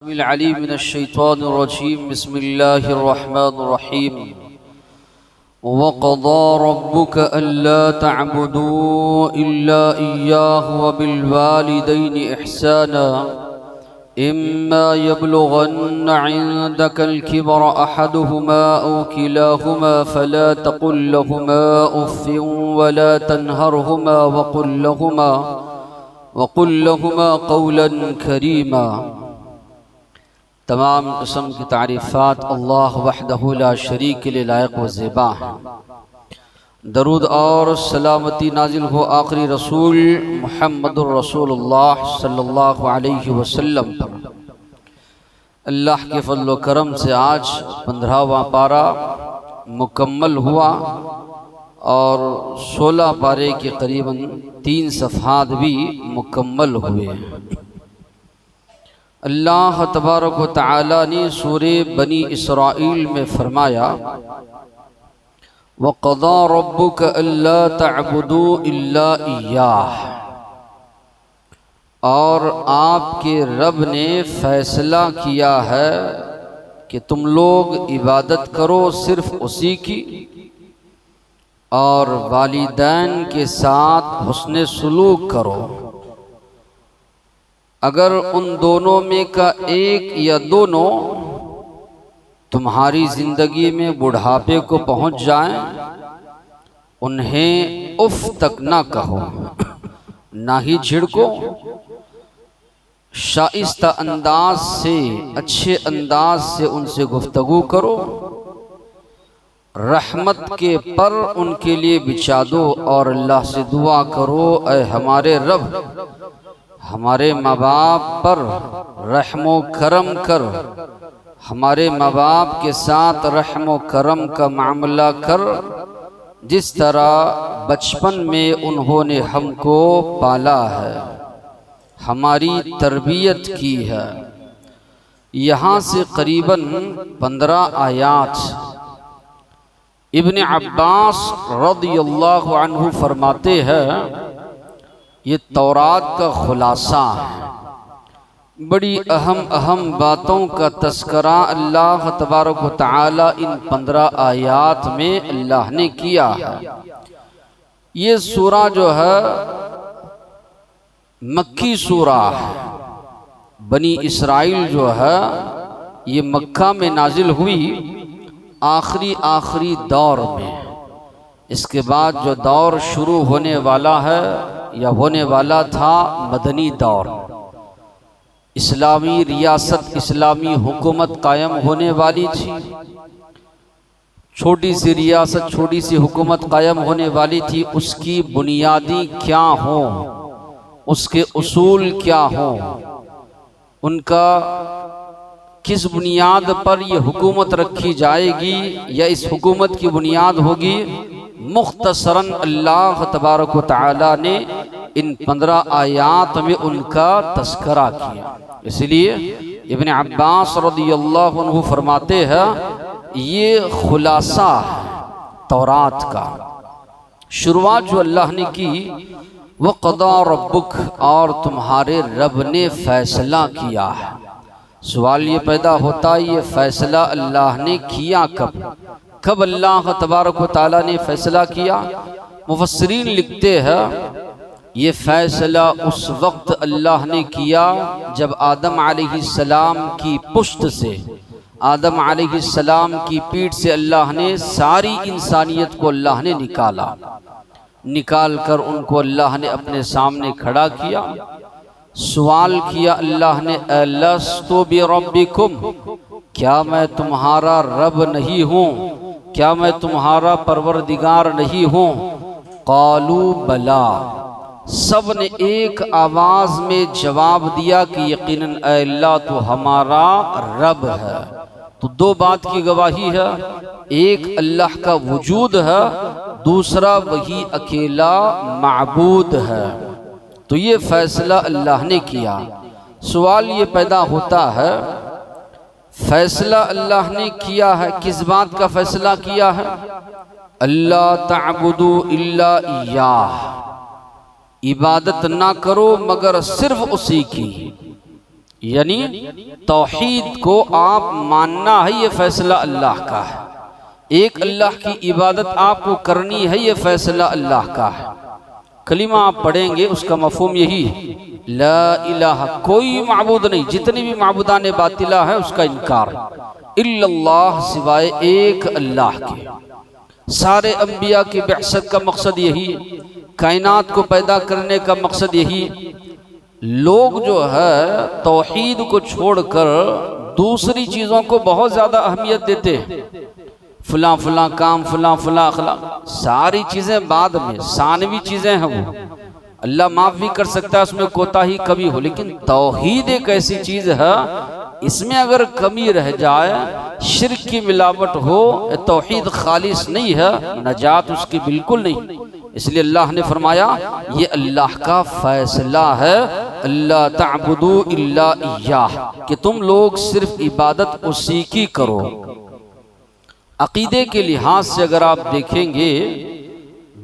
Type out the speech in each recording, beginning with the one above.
अलीम मिनश्शैतानिर्रजीम बिस्मिल्लाहिर्रहमानिर्रहीम वक़ज़ा रब्बुका अल्ला तअबुदू इल्ला इय्याहु व बिल वालिदैनि इहसाना इम्मा यब्लुगन्न इंदकल किबरा अहदुहुमा औ किलाहुमा फला तक़ुल लहुमा उफ़्फ़िन वला तन्हरहुमा वक़ुल लहुमा क़ौलन करीमा। तमाम किस्म की तारीफ़ात अल्लाह वहदहु ला शरीक के लिए लायक व ज़ेबा है। दरूद और सलामती नाजिल हो आखिरी रसूल मुहम्मदुर रसूलुल्लाह सल्लल्लाहु अलैहि वसल्लम पर। अल्लाह के फज़ल व करम से आज 15वां पारा मुकम्मल हुआ और 16 पारे के करीबन 3 सफ़हात भी मुकम्मल हुए। अल्लाह तबारक व तआला ने सूरे बनी इसराइल में फरमाया वक़ज़ा रब्बुका अल्ला तअबुदू इल्ला इय्याह, और आपके रब ने फैसला किया है कि तुम लोग इबादत करो सिर्फ उसी की, और वालिदैन के साथ हुस्न सुलूक करो। अगर उन दोनों में का एक या दोनों तुम्हारी जिंदगी में बुढ़ापे को पहुंच जाएं, उन्हें उफ तक ना कहो, ना ही झिड़को। शाइस्ता अंदाज से, अच्छे अंदाज से उनसे गुफ्तगू करो। रहमत के पर उनके लिए बिछा दो और अल्लाह से दुआ करो, ऐ हमारे रब, हमारे माँ बाप पर रहमो करम कर, हमारे माँ बाप के साथ रहमो करम का मामला कर, जिस तरह बचपन में उन्होंने हमको पाला है, हमारी तरबियत की है। यहाँ से करीबन 15 आयात इब्न अब्बास रज़ियल्लाहु अन्हु फरमाते हैं ये तौरात का खुलासा है। बड़ी अहम बातों का तस्करा अल्लाह तबारक व तआला इन 15 आयात में अल्लाह ने किया है। ये सूरा जो है मक्की सूरा है। बनी इसराइल जो है ये मक्का में नाजिल हुई आखिरी दौर में। इसके बाद जो दौर शुरू होने वाला है या होने वाला था मदनी दौर, इस्लामी रियासत, इस्लामी हुकूमत कायम होने वाली थी। छोटी सी रियासत, छोटी सी हुकूमत कायम होने वाली थी। उसकी बुनियादी क्या हो, उसके उसूल क्या हो, उनका किस बुनियाद पर यह हुकूमत रखी जाएगी या इस हुकूमत की बुनियाद होगी, मुख्तसरन अल्लाह तबारक व तआला ने इन 15 आयात में उनका तस्करा किया। इसलिए इब्न अब्बास रज़ियल्लाहु अन्हु फरमाते हैं ये खुलासा है तौरात का। शुरुआत जो अल्लाह ने की वक़ज़ा रब्बुक, और तुम्हारे रब ने फैसला किया है। सवाल ये पैदा होता है ये फैसला अल्लाह ने किया कब अल्लाह तबारक व तआला ने फैसला किया? मुफस्सिरीन लिखते हैं ये फैसला उस वक्त अल्लाह ने किया जब आदम अलैहिस्सलाम की पुश्त से, आदम अलैहिस्सलाम की पीठ से अल्लाह ने सारी इंसानियत को अल्लाह ने निकाल कर उनको अल्लाह ने अपने सामने खड़ा किया। सवाल किया अल्लाह ने अलस्तु बिरब्बिकुम, क्या मैं तुम्हारा रब नहीं हूँ, क्या मैं तुम्हारा परवरदिगार नहीं हूँ? क़ालू बला, सब ने एक आवाज में जवाब दिया कि यकीनन अल्लाह तो हमारा रब है। तो दो बात की गवाही है, एक अल्लाह का वजूद है, दूसरा वही अकेला माबूद है। तो ये फैसला अल्लाह ने किया। सवाल ये पैदा होता है फैसला अल्लाह ने किया है, किस बात का फैसला किया है? अल्लाह तअबुदू इल्ला इय्याह, इबादत ना करो मगर सिर्फ उसी की। यानी तौहीद को आप मानना है, ये फैसला अल्लाह का है। एक अल्लाह की इबादत आपको करनी है, ये फैसला अल्लाह का है। कलिमा आप पढ़ेंगे उसका मफहूम यही, ला इलाहा, कोई माबूद नहीं, जितनी भी माबूदान बातिला है उसका इनकार, इल्लल्लाह, सिवाय एक अल्लाह के। सारे अंबिया की बिअसत का मकसद यही, कायनात को पैदा करने का मकसद यही। लोग जो है तौहीद को छोड़कर दूसरी चीज़ों को बहुत ज़्यादा अहमियत देते हैं, फुला फुला काम, फुला फुला अखलाक, सारी चीज़ें बाद में, सानवी चीज़ें हैं, वो अल्लाह माफ़ भी कर सकता है, उसमें कोताही कभी हो, लेकिन तौहीद एक ऐसी चीज़ है, इसमें अगर कमी रह जाए, शिर्क की मिलावट हो, तौहीद खालिस नहीं है, नजात उसकी बिल्कुल नहीं। इसलिए अल्लाह ने फरमाया ये अल्लाह का फैसला है, अल्लाह ताबुदू इल्ला इय्याह, कि तुम लोग सिर्फ इबादत उसी की करो। अकीदे के लिहाज से अगर आप देखेंगे,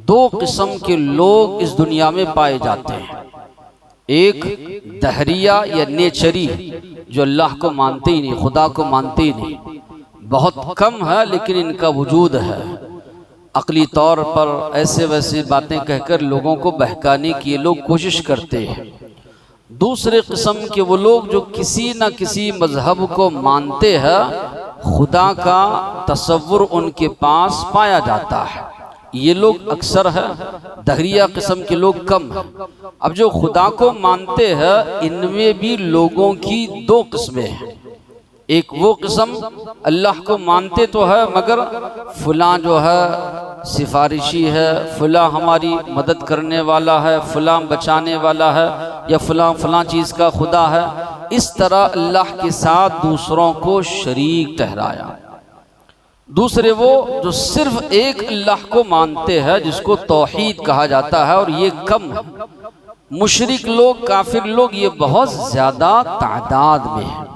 दो किस्म के लोग इस दुनिया में पाए जाते हैं। एक दहरिया या नेचरी, जो अल्लाह को मानते ही नहीं, खुदा को मानते ही नहीं, बहुत कम है लेकिन इनका वजूद है। अकली तौर पर ऐसे वैसे बातें कहकर लोगों को बहकाने की ये लोग कोशिश करते हैं। दूसरे किस्म के वो लोग जो किसी न किसी मजहब को मानते हैं, खुदा का तसव्वुर उनके पास पाया जाता है, ये लोग अक्सर है। दहरिया किस्म के लोग कम हैं। अब जो खुदा को मानते हैं, इनमें भी लोगों की दो किस्में हैं। एक वो किस्म अल्लाह को मानते तो है, मगर फुला जो है सिफारिशी है, फुला हमारी मदद करने वाला है, फुला बचाने वाला है, या फुला चीज़ का खुदा है। इस तरह अल्लाह के साथ दूसरों को शरीक ठहराया। दूसरे वो जो सिर्फ एक अल्लाह को मानते हैं, जिसको तौहीद कहा जाता है, और ये कम है। मुशरिक लोग, काफिर लोग, ये बहुत ज़्यादा तादाद में है।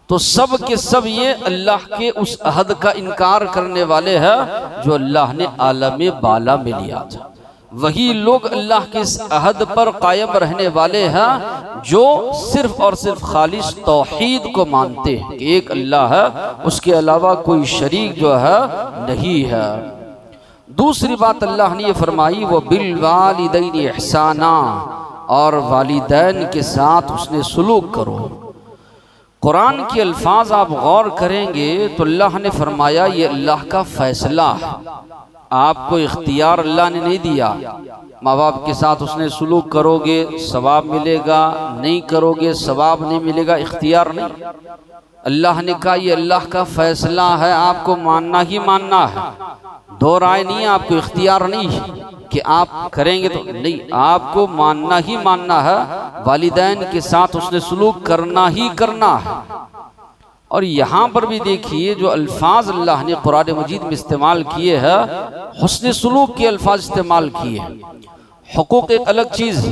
तो सब के सब ये अल्लाह के उस अहद का इनकार करने वाले हैं जो अल्लाह ने आलम बाला में लिया था। वही लोग अल्लाह के इस अहद पर कायम रहने वाले हैं जो सिर्फ और सिर्फ खालिस तौहीद को मानते हैं कि एक अल्लाह है, उसके अलावा कोई शरीक जो है नहीं है। दूसरी बात अल्लाह ने ये फरमाई, वो बिल वालिदैन इहसाना, और वालिदैन के साथ उसने सुलूक करो। कुरान के अल्फाज आप गौर करेंगे तो अल्लाह ने फरमाया ये अल्लाह का फैसला है, आपको इख्तियार अल्लाह ने नहीं दिया। माँ बाप के साथ उसने सुलूक करोगे सवाब मिलेगा, नहीं करोगे सवाब नहीं मिलेगा, इख्तियार नहीं। अल्लाह ने कहा ये अल्लाह का फैसला है, आपको मानना ही मानना है, दो राय नहीं, आपको इख्तियार नहीं कि आप करेंगे तो नहीं, आपको मानना ही मानना है। वालिदैन के साथ उसने सुलूक करना ही करना है। और यहाँ पर भी देखिए जो अल्फाज अल्लाह ने कुरान मजीद में इस्तेमाल किए हैं, हुस्न सुलूक के अल्फाज इस्तेमाल किए हैं। हुकूक एक अलग चीज़,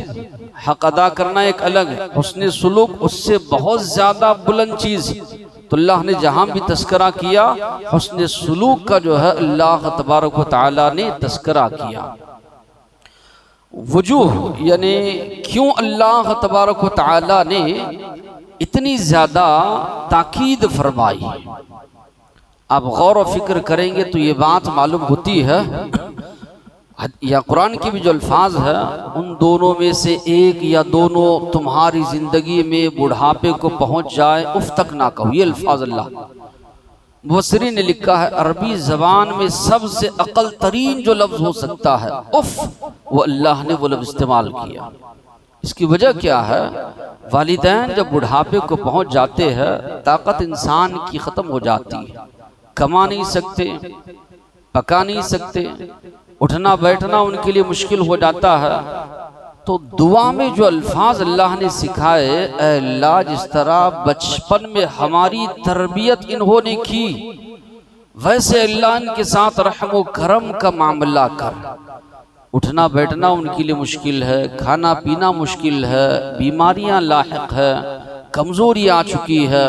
हक अदा करना एक अलग है, हुस्न सुलूक उससे बहुत ज़्यादा बुलंद चीज़। तो अल्लाह ने जहाँ भी तस्करा किया, हुस्न सुलूक का जो है अल्लाह तबारक व तआला ने तस्करा किया। वजूह यानी क्यों अल्लाह तबारक व तआला ने इतनी ज़्यादा ताकीद फरमाई, आप गौर व फिक्र करेंगे तो ये बात मालूम होती है। या कुरान के भी जो अल्फाज है, उन दोनों में से एक या दोनों तुम्हारी ज़िंदगी में बुढ़ापे को पहुँच जाए, उफ तक ना कहो, ये अल्फाज अल्लाह। मुफस्सिरीन ने लिखा है अरबी ज़बान में सबसे अक़ल तरीन जो लफ्ज़ हो सकता है उफ, वो अल्लाह ने वो लफ्ज़ इस्तेमाल किया। इसकी वजह क्या है? वालिदैन जब बुढ़ापे को पहुंच जाते हैं, ताकत इंसान की ख़त्म हो जाती है, कमा नहीं सकते, पका नहीं सकते, उठना बैठना उनके लिए मुश्किल हो जाता है। तो दुआ में जो अल्फाज अल्लाह ने सिखाए, ऐ अल्लाह जिस तरह बचपन में हमारी तरबियत इन्होंने की, वैसे अल्लाह इनके साथ रहम व करम का मामला कर। उठना बैठना उनके लिए मुश्किल है, खाना पीना मुश्किल है, बीमारियां लाहिक है, कमज़ोरी आ चुकी है।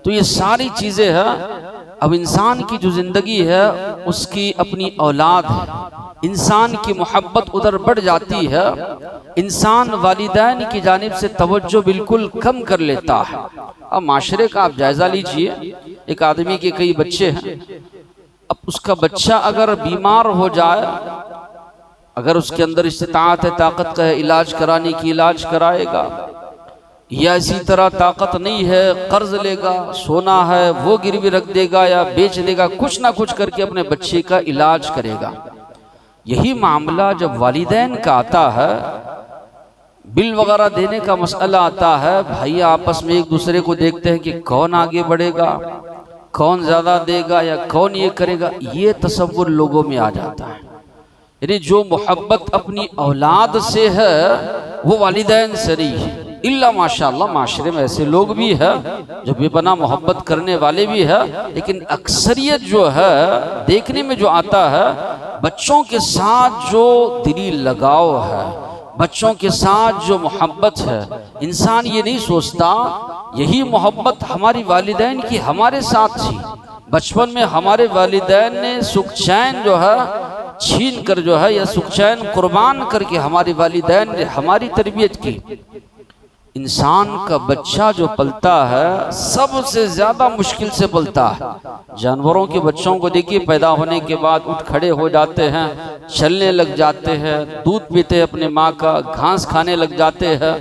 तो ये सारी चीज़ें हैं, अब इंसान की जो ज़िंदगी है उसकी अपनी औलाद है, इंसान की मोहब्बत उधर बढ़ जाती है, इंसान वालिदैन की जानिब से तवज्जो बिल्कुल कम कर लेता है। अब माशरे का आप जायज़ा लीजिए, एक आदमी के कई बच्चे हैं, अब उसका बच्चा अगर बीमार हो जाए, अगर उसके अंदर इस्तिताअत है, ताकत का है इलाज कराने की, इलाज कराएगा, या इसी तरह ताकत नहीं है कर्ज लेगा, सोना है वो गिरवी रख देगा या बेच देगा, कुछ ना कुछ करके अपने बच्चे का इलाज करेगा। यही मामला जब वालिदैन का आता है, बिल वगैरह देने का मसला आता है, भाई आपस में एक दूसरे को देखते हैं कि कौन आगे बढ़ेगा, कौन ज्यादा देगा या कौन ये करेगा, ये तसव्वुर लोगों में आ जाता है। यानी जो मोहब्बत अपनी औलाद से है वो वालिदैन से नहीं है। इल्ला माशाअल्लाह माशरे में ऐसे लोग भी हैं जो बेपनाह मोहब्बत करने वाले भी हैं, लेकिन अक्सरियत जो है देखने में जो आता है, बच्चों के साथ जो दिली लगाव है, बच्चों के साथ जो मोहब्बत है, इंसान ये नहीं सोचता यही मोहब्बत हमारी वालिदैन की हमारे साथ थी। बचपन में हमारे वालिदैन ने सुख चैन जो है छीन कर जो है, या सुख चैन कुर्बान करके हमारी वालिदैन ने हमारी तरबियत की। इंसान का बच्चा जो पलता है सबसे ज्यादा मुश्किल से पलता है। जानवरों के बच्चों को देखिए, पैदा होने के बाद उठ खड़े हो जाते हैं, चलने लग जाते हैं, दूध पीते हैं अपने माँ का, घास खाने लग जाते हैं।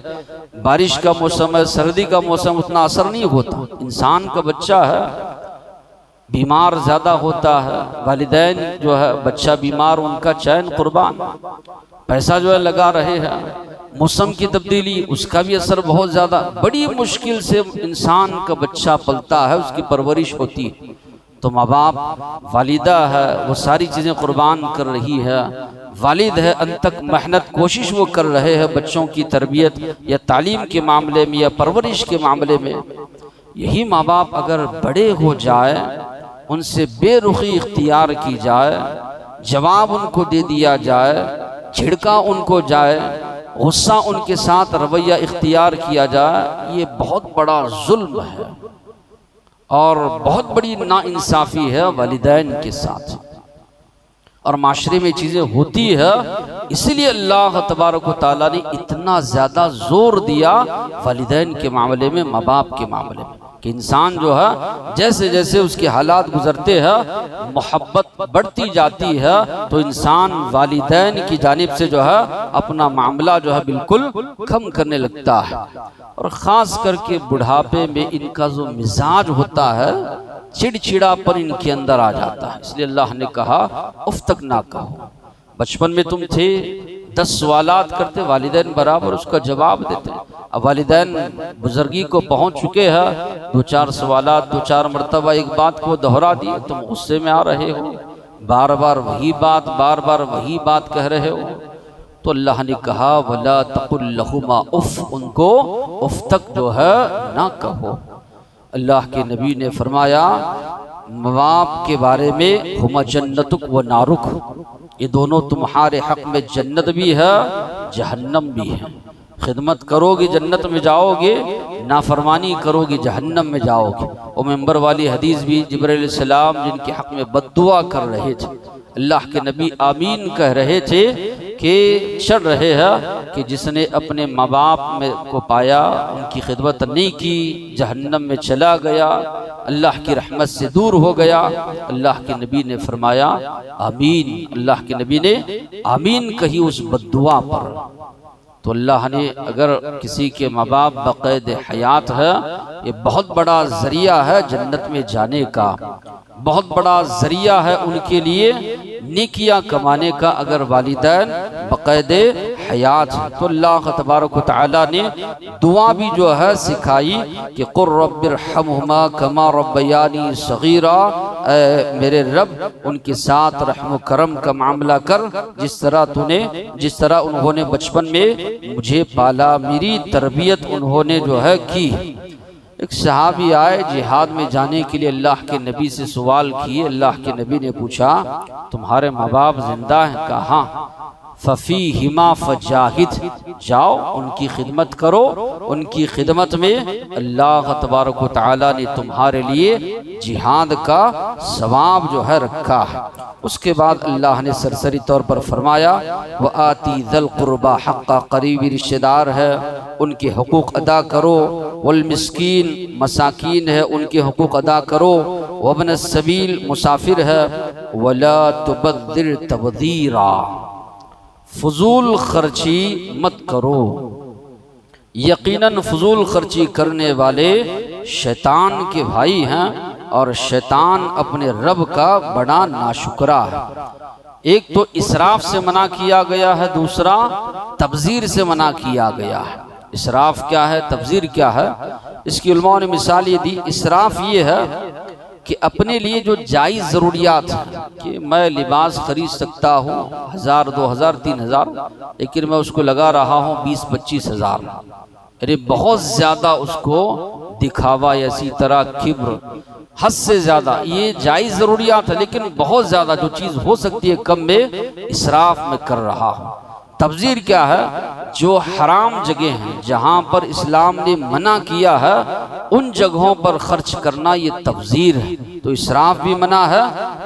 बारिश का मौसम है, सर्दी का मौसम, उतना असर नहीं होता। इंसान का बच्चा है बीमार ज्यादा होता है, वालिदैन जो है बच्चा बीमार, उनका चैन कुर्बान, पैसा जो है लगा रहे हैं, मौसम की तब्दीली उसका भी असर बहुत ज़्यादा, बड़ी मुश्किल से इंसान का बच्चा पलता है, उसकी परवरिश होती है। तो माँ बाप, वालिदा है, वो सारी चीज़ें कुर्बान कर रही है, वालिद है अंत तक मेहनत कोशिश वो कर रहे हैं बच्चों की तरबियत या तालीम के मामले में या परवरिश के मामले में। यही माँ बाप अगर बड़े हो जाए, उनसे बेरुखी इख्तियार की जाए, जवाब उनको दे दिया जाए, झिड़का उनको जाए, गुस्सा उनके साथ रवैया इख्तियार किया जाए, ये बहुत बड़ा जुल्म है और बहुत बड़ी नाइंसाफ़ी है वालिदैन के साथ। और माशरे में चीज़ें होती है, इसलिए अल्लाह तबारक व तआला ने इतना ज़्यादा जोर दिया वालिदैन के मामले में, माँ बाप के मामले में, कि इंसान जो है जैसे जैसे उसके हालात गुजरते हैं, मोहब्बत बढ़ती जाती है, तो इंसान वालिदैन की जानिब से जो है अपना मामला जो है बिल्कुल कम करने लगता है। और ख़ास करके बुढ़ापे में इनका जो मिजाज होता है, चिड़चिड़ापन इनके अंदर आ जाता है। इसलिए अल्लाह ने कहा उफ तक ना कहो। बचपन में तुम थे 10 सवालात करते, वालिदैन बराबर उसका जवाब देते। अब वालिदैन बुजुर्गी को पहुंच चुके हैं, 2-4 सवालात 2-4 मरतबा एक बात को दोहरा दिए, तुम गुस्से में आ रहे हो, बार बार वही बात, बार बार वही बात कह रहे हो। तो अल्लाह ने कहा वला तकुल लहुमा उफ, उनको उफ तक जो है ना कहो। अल्लाह के नबी ने फरमाया माँ बाप के बारे में, हुमा जन्नतुक व नारुक, ये दोनों तुम्हारे हक में जन्नत भी है जहन्नम भी है। खिदमत करोगे जन्नत में जाओगे, नाफरमानी करोगे जहन्नम में जाओगे। वो मेंबर वाली हदीस भी, जिब्राइल सलाम जिनके हक में बद्दुआ कर रहे थे, अल्लाह के नबी आमीन कह रहे थे कि चढ़ रहे हैं कि जिसने अपने माँ बाप में को पाया, उनकी खिदमत नहीं की, जहन्नम में चला गया, अल्लाह की रहमत से दूर हो गया। अल्लाह के नबी ने फरमाया आमीन, अल्लाह के नबी ने आमीन कही उस बद्दुआ पर। तो अल्लाह ने अगर किसी के माँ बाप बक़ैद हयात है, ये बहुत बड़ा ज़रिया है जन्नत में जाने का, बहुत बड़ा ज़रिया है उनके लिए नेकियां कमाने का, अगर वालिदैन बक़ैद हयात है। तो अल्लाह तबारक व तआला ने दुआ भी जो है सिखाई कि क़ुर रब्बिरहमहुमा कमा रब्बयानी सग़ीरा, मेरे रब उनके साथ रहम करम का मामला कर, जिस तरह उन्होंने बचपन में मुझे पाला, मेरी तरबियत उन्होंने जो है की। एक सहाबी आए जिहाद में जाने के लिए, अल्लाह के नबी से सवाल किए। अल्लाह के नबी ने पूछा तुम्हारे माँ बाप जिंदा हैं? कहा फफी हिमा फजाहिद, जाओ उनकी खिदमत करो, उनकी खिदमत में अल्लाह तबारक व तआला ने तुम्हारे लिए जिहाद का सवाब जो है रखा है। उसके बाद अल्लाह ने सरसरी तौर पर फरमाया व आती ज़ल क़ुरबा हक़्क़ा, करीबी रिश्तेदार है उनके हुकूक अदा करो, वल मिस्कीन मसाकीन है उनके हुकूक अदा करो, वब्न सबील मुसाफिर है, वला तुबद्दिर तबदीरा, फजूल खर्ची मत करो। यकीनन फजूल खर्ची करने वाले शैतान के भाई हैं और शैतान अपने रब का बड़ा नाशुक्रा है। एक तो इसराफ से मना किया गया है, दूसरा तबजीर से मना किया गया है। इसराफ क्या है, तबजीर क्या है? इसकी उलमाओं ने मिसाल ये दी। इसराफ ये है कि अपने लिए जो जायज़ ज़रूरियात है कि मैं लिबास खरीद सकता हूँ 1000, 2000, 3000, लेकिन मैं उसको लगा रहा हूँ 20-25 हज़ार। अरे बहुत ज़्यादा उसको दिखावा, ऐसी तरह किब्र, हद से ज़्यादा, ये जायज़ ज़रूरियात है लेकिन बहुत ज़्यादा जो चीज़ हो सकती है कम में, इसराफ में कर रहा हूँ। तबजीर क्या है? जो हराम जगह हैं जहाँ पर इस्लाम ने मना किया है उन जगहों पर खर्च करना, ये तबजीर है। तो इसराफ भी मना है,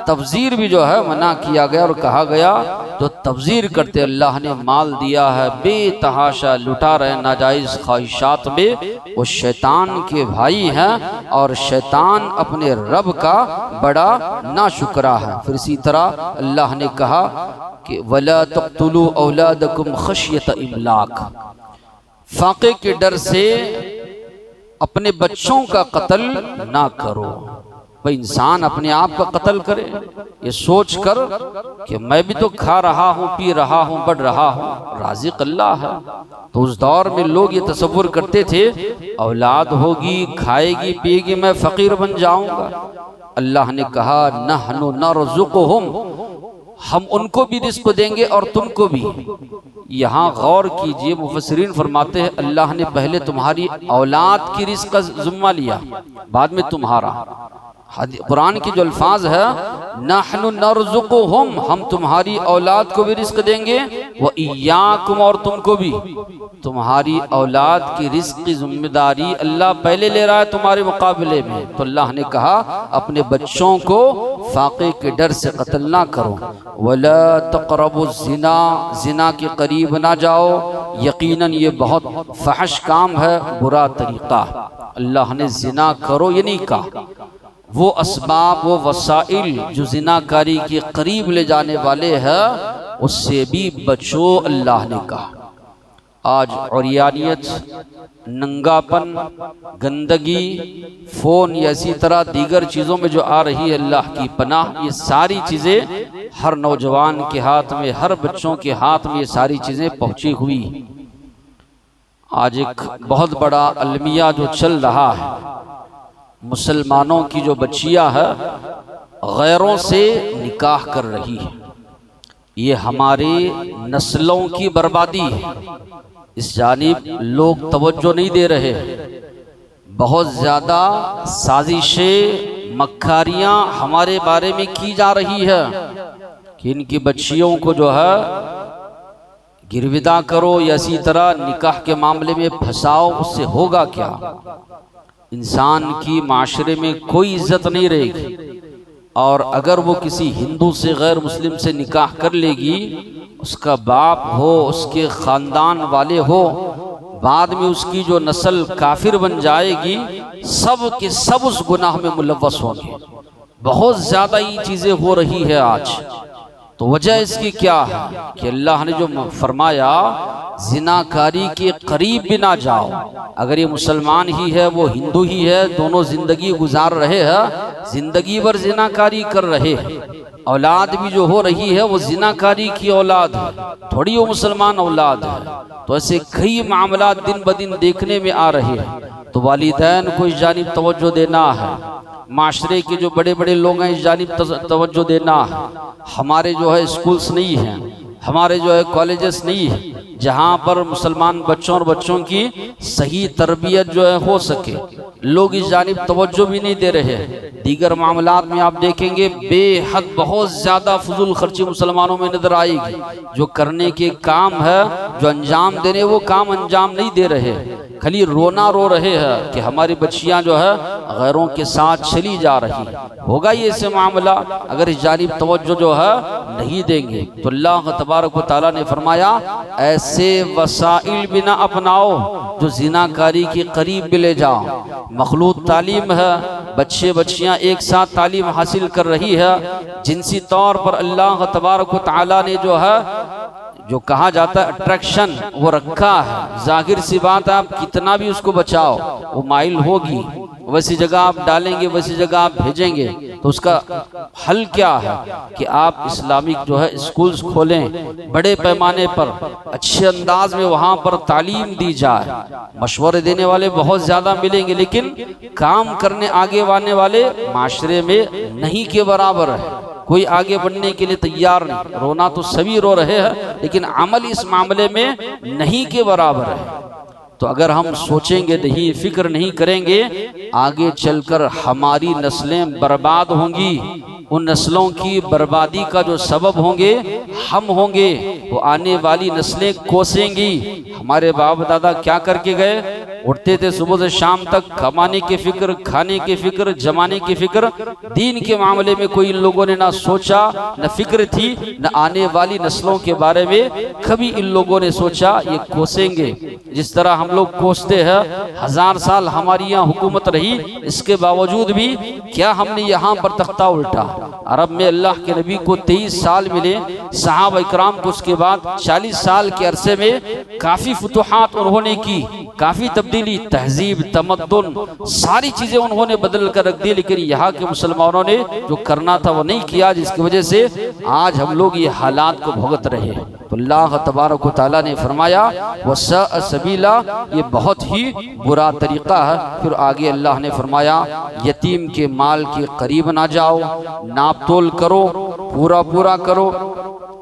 तबजीर भी जो है मना किया गया और कहा गया तो तबजीर करते अल्लाह ने माल दिया है बेतहाशा लुटा रहे नाजायज़ ख्वाहिशात में, वो शैतान के भाई हैं और शैतान अपने रब का बड़ा नाशुक्रा है। फिर इसी तरह अल्लाह ने कहा कि वला तक़्तुलू औलादकुम खशियत इमलाक, फाक़े के डर से अपने बच्चों का कत्ल ना करो। भाई इंसान अपने आप का कत्ल करे ये सोच कर कि मैं भी तो खा रहा हूँ, पी रहा हूँ, बढ़ रहा हूँ, राज़िक़ अल्लाह है। तो उस दौर में लोग ये तसव्वुर करते थे औलाद होगी, खाएगी, पिएगी, मैं फ़कीर बन जाऊँगा। अल्लाह ने कहा नहनु नरज़ुक़ुहुम, हम उनको भी रिस्क देंगे और तुमको भी। यहाँ गौर कीजिए, मुफस्सिरीन फरमाते हैं अल्लाह ने पहले तुम्हारी औलाद की रिस्क का ज़िम्मा लिया, बाद में तुम्हारा। कुरान के जो अल्फाज है नहनु नरज़ुक़ुहुम, हम तुम्हारी औलाद को भी रिस्क देंगे, व इय्याकुम, और तुमको भी। तुम्हारी औलाद की रिस्क की जिम्मेदारी अल्लाह पहले ले रहा है तुम्हारे मुकाबले में। तो अल्लाह ने कहा अपने बच्चों को फाक़े के डर से कत्ल ना करो। वला तक़रबु ज़िना, ज़िना के करीब ना जाओ, यकीनन ये बहुत फहश काम है, बुरा तरीक़ा। अल्लाह ने ज़िना करो ये नहीं कहा, वो असबाब, वो वसाइल जो ज़िनाकारी के करीब ले जाने वाले हैं उससे भी बचो, अल्लाह ने कहा। आज औरियानियत, नंगापन, गंदगी, फ़ोन या इसी तरह दीगर चीज़ों में जो आ रही है, अल्लाह की पनाह, ये सारी चीज़ें हर नौजवान के हाथ में, हर बच्चों के हाथ में ये सारी चीज़ें पहुँची हुई। आज एक बहुत बड़ा अलमिया जो चल रहा है, मुसलमानों की जो बच्चियां है गैरों से निकाह कर रही है, ये हमारी नस्लों की बर्बादी है। इस जानिब लोग तवज्जो नहीं दे रहे। बहुत ज़्यादा साजिशें, मक्कारियाँ हमारे बारे में की जा रही है कि इनकी बच्चियों को जो है गिरविदा करो या इसी तरह निकाह के मामले में फंसाओ, उससे होगा क्या? इंसान की माशरे में कोई इज्जत नहीं रहेगी। और अगर वो किसी हिंदू से, गैर मुस्लिम से निकाह कर लेगी, उसका बाप हो, उसके ख़ानदान वाले हो, बाद में उसकी जो नस्ल काफिर बन जाएगी, सब के सब उस गुनाह में मुलव्वस होंगे। बहुत ज़्यादा ये चीज़ें हो रही है आज। तो वजह इसकी क्या है कि अल्लाह ने जो फरमाया जिनाकारी के करीब भी ना जाओ। अगर ये मुसलमान ही है, वो हिंदू ही है, दोनों जिंदगी गुजार रहे हैं, जिंदगी भर जिनाकारी कर रहे हैं, औलाद भी जो हो रही है वो जिनाकारी की औलाद है, थोड़ी वो मुसलमान औलाद है। तो ऐसे कई मामला दिन ब दिन देखने में आ रहे हैं। तो वालिदैन को इस जानिब तवज्जो देना है, माशरे के जो बड़े बड़े लोग हैं इस जानिब तवज्जो देना है। हमारे जो है स्कूल्स नहीं हैं, हमारे जो है कॉलेजेस नहीं है जहाँ पर मुसलमान बच्चों और बच्चों की सही तरबियत जो है हो सके। लोग इस जानिब तवज्जो भी नहीं दे रहे हैं। दीगर मामलात में आप देखेंगे बेहद बहुत ज़्यादा फजूल खर्ची मुसलमानों में नजर आएगी। जो करने के काम है, जो अंजाम देने, वो काम अंजाम नहीं दे रहे, खाली रोना रो रहे हैं कि हमारी बच्चियां जो है गैरों के साथ चली जा रही। होगा ये ऐसे मामला अगर इस जानिब तवज्जो जो है नहीं देंगे। तो अल्लाह तबारक व तआला ने फरमाया ऐसे वसाइल भी ना अपनाओ जो जिनाकारी के करीब भी ले जाओ। मखलूत तालीम है, बच्चे बच्चियां एक साथ तालीम हासिल कर रही है। जिनसी तौर पर अल्लाह तबारक व तआला ने जो है जो कहा जाता है अट्रैक्शन वो रखा है। जाहिर सी बात है, आप कितना भी उसको बचाओ वो माइल होगी। वैसी जगह आप डालेंगे, वैसी जगह आप भेजेंगे, तो उसका हल क्या है कि आप इस्लामिक जो है स्कूल्स खोलें, बड़े पैमाने पर अच्छे अंदाज में वहाँ पर तालीम दी जाए। मशवरे देने वाले बहुत ज़्यादा मिलेंगे, लेकिन काम करने आगे आने वाले माशरे में नहीं के बराबर है। कोई आगे बढ़ने के लिए तैयार नहीं। रोना तो सभी रो रहे हैं, लेकिन अमल इस मामले में नहीं के बराबर है। तो अगर हम सोचेंगे नहीं, फिक्र नहीं करेंगे, आगे चलकर हमारी नस्लें बर्बाद होंगी। उन नस्लों की बर्बादी का जो सबब होंगे हम होंगे। वो आने वाली नस्लें कोसेंगी। हमारे बाप दादा क्या करके गए? उठते थे सुबह से शाम तक, कमाने की फिक्र, खाने की फिक्र, जमाने की फिक्र। दीन के मामले में कोई इन लोगों ने ना सोचा, न फिक्र थी, न आने वाली नस्लों के बारे में कभी इन लोगों ने सोचा ये कोसेंगे। जिस तरह हम लोग कोसते हैं, 1000 साल हमारी यहाँ हुकूमत रही, इसके बावजूद भी क्या हमने यहाँ पर तख्ता उल्टा? अरब में अल्लाह के नबी को 23 साल मिले, सहाबा इकराम को उसके बाद 40 साल के अरसे में काफ़ी फुतुहात उन्होंने की, काफ़ी तब्दीली, तहजीब, तमद्दुन, सारी चीज़ें उन्होंने बदल कर रख दी। लेकिन यहाँ के मुसलमानों ने जो करना था वो नहीं किया, जिसकी वजह से आज हम लोग ये हालात को भुगत रहे हैं। तो अल्लाह तबारक व तआला ने फरमाया वसा सबीला, ये बहुत ही बुरा तरीक़ा है। फिर आगे अल्लाह ने फरमाया यतीम के माल के करीब ना जाओ, नाप तोल करो, पूरा पूरा करो।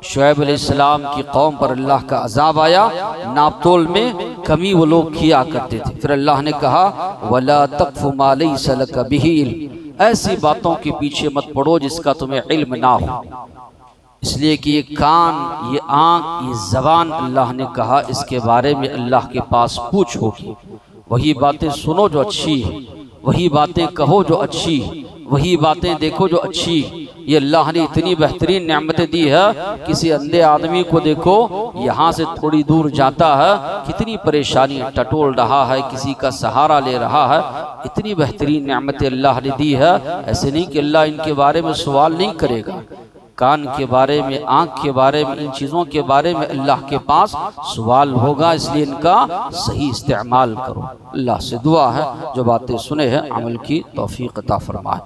शुएब अलैहिस्सलाम की कौम पर अल्लाह का अजाब आया, नाप तोल में कमी वो लोग किया करते थे। फिर अल्लाह ने कहा वला तक़फ़ु मा लैसा लका बिही इल्म, ऐसी बातों के पीछे मत पड़ो जिसका तुम्हें इल्म ना हो। इसलिए कि ये कान, ये आँख, ये ज़बान, अल्लाह ने कहा इसके बारे में अल्लाह के पास पूछ होगी। वही बातें सुनो जो अच्छी है, वही बातें कहो जो अच्छी, वही बातें देखो जो अच्छी। ये अल्लाह ने इतनी बेहतरीन नेमतें दी है। किसी अंधे आदमी को देखो, यहाँ से थोड़ी दूर जाता है, कितनी परेशानी टटोल रहा है, किसी का सहारा ले रहा है। इतनी बेहतरीन नेमतें अल्लाह ने दी है। ऐसे नहीं कि अल्लाह इनके बारे में सवाल नहीं करेगा। कान के बारे में, आँख के बारे में, इन चीज़ों के बारे में अल्लाह के पास सवाल होगा। इसलिए इनका सही इस्तेमाल करो। अल्लाह से दुआ है जो बातें सुने हैं अमल की तौफीक अता फरमाए।